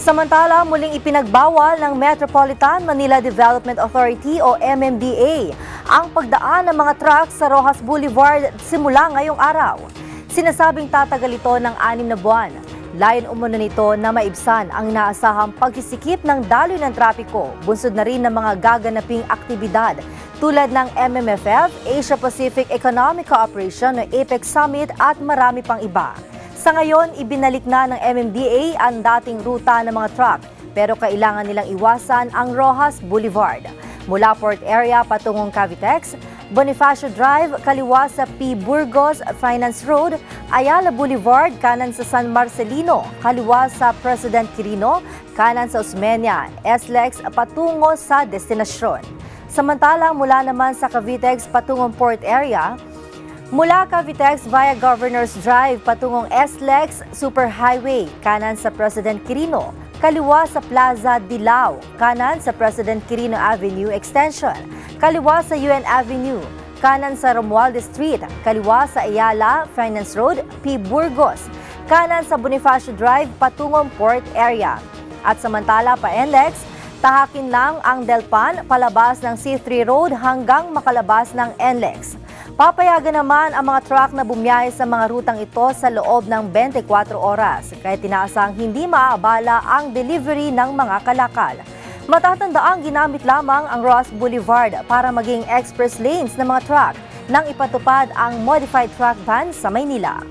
Samantala, muling ipinagbawal ng Metropolitan Manila Development Authority o MMDA ang pagdaan ng mga truck sa Roxas Boulevard simula ngayong araw. Sinasabing tatagal ito ng 6 na buwan. Layon umano nito na maibsan ang inaasahang pagsisikip ng daloy ng trapiko, bunsod na rin ng mga gaganaping aktibidad tulad ng MMFF, Asia Pacific Economic Cooperation o APEC Summit at marami pang iba. Sa ngayon, ibinalik na ng MMDA ang dating ruta ng mga truck pero kailangan nilang iwasan ang Roxas Boulevard. Mula Port Area patungong Cavitex, Bonifacio Drive, kaliwa sa P. Burgos Finance Road, Ayala Boulevard, kanan sa San Marcelino, kaliwa sa President Quirino, kanan sa Osmeña, SLEX patungo sa destinasyon. Samantalang mula naman sa Cavitex patungong Port Area, mula Cavitex via Governors Drive patungong SLEX Superhighway, kanan sa President Quirino, kaliwa sa Plaza Dilao, kanan sa President Quirino Avenue Extension, kaliwa sa UN Avenue, kanan sa Romualdez Street, kaliwa sa Ayala Finance Road, P. Burgos, kanan sa Bonifacio Drive patungong Port Area. At samantala pa NLEX, tahakin lang ang Delpan palabas ng C3 Road hanggang makalabas ng NLEX. Papayagan naman ang mga truck na bumiyahe sa mga rutang ito sa loob ng 24 oras, kaya tinaasang hindi maaabala ang delivery ng mga kalakal. Matatandaang ginamit lamang ang Roxas Boulevard para maging express lanes ng mga truck nang ipatupad ang modified truck ban sa Maynila.